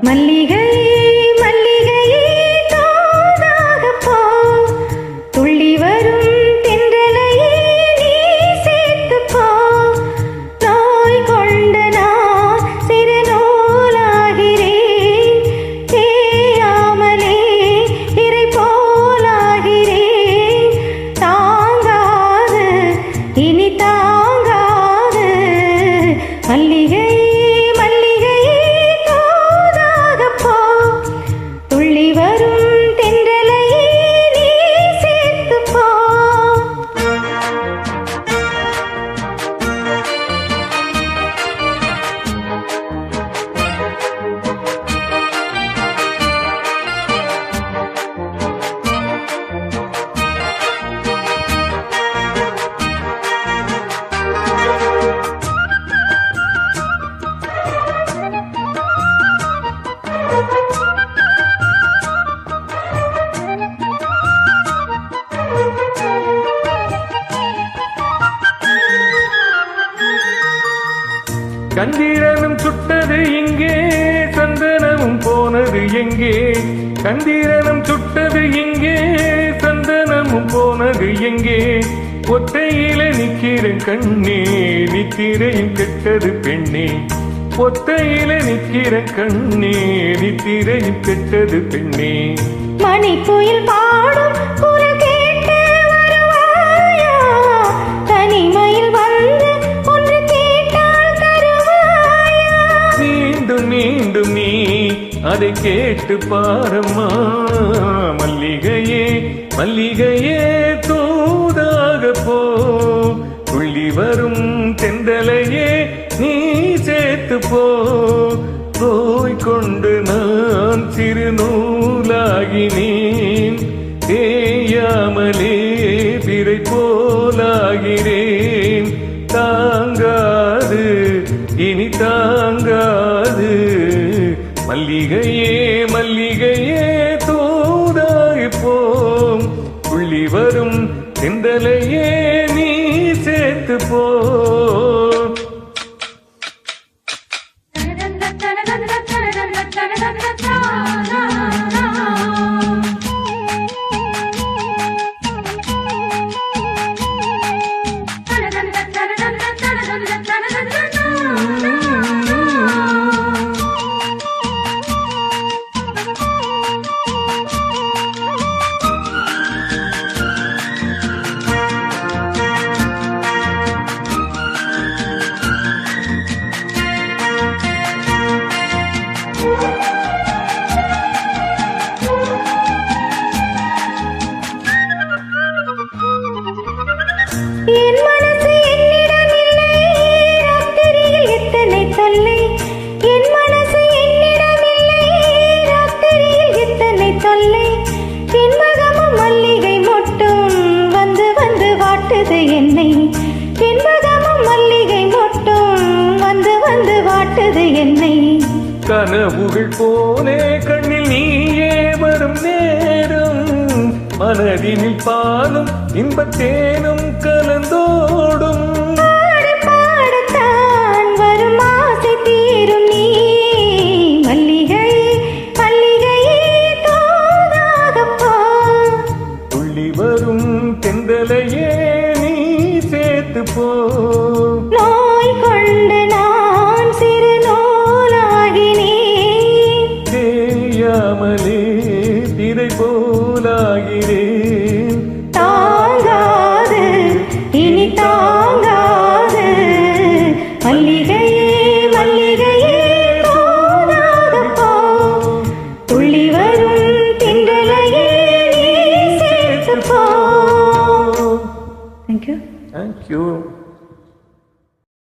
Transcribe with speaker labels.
Speaker 1: மல்லிகை மல்லிகையே தோதாக போ, துள்ளி வரும் தென்றலையே நீ சேர்த்து போ. நோய் கொண்ட நான் சிறு நூலாகிறேன், தேயாமலே இறை போலாகிறேன். தாங்காது இனி தாங்காது மல்லிகை
Speaker 2: கந்தீரனும் சுட்டது இங்கே, சந்தனமும் போனது எங்கே? கந்தீரனும் சுட்டது இங்கே, சந்தனமும் போனது எங்கே? ஒத்தையில நிக்கிறேன் கண்ணே, நித்திரையும் கெட்டது பெண்ணே. ஒத்தையில நிக்கிறேன் கண்ணே, நித்திரையும் கெட்டது பெண்ணே.
Speaker 1: மணிப்புயல் பாடும் குரல் கேட்டு வருவாயா? தனிமையில் வந்து ஒன்று கேட்டால் தருவாயா?
Speaker 2: மீண்டும் மீண்டும் நீ அதை கேட்டு பாரம்மா. மல்லிகையே மல்லிகையே தூதாக போ, துள்ளி வரும் தென்றலையே நீ சேர்த்து போ. போய் கொண்டு நான் சிறு நூலாகினேன், தேயாமலே பிறை போலாகிறேன். தாங்காது இனி தாங்காது மல்லிகையே மல்லிகையே தூதாய் போம். துள்ளி வரும் தென்றலையே நீ சேர்த்து போ.
Speaker 1: என் மனசு என்னிடமில்லை, ராத்திரியில் எத்தனை தொல்லை. என் மனசு என்னிடமில்லை, ராத்திரியில் எத்தனை தொல்லை. என் மகமும் மல்லிகை மொட்டும் வந்து வந்து வாட்டுது என்னை. என் மகமும் மல்லிகை மொட்டும் வந்து வந்து வாட்டுது என்னை.
Speaker 2: கனவுகள் போலே கண்ணில் நீயே வரும் நேரம், மனதினில் பாலும் இன்பத்தேனும்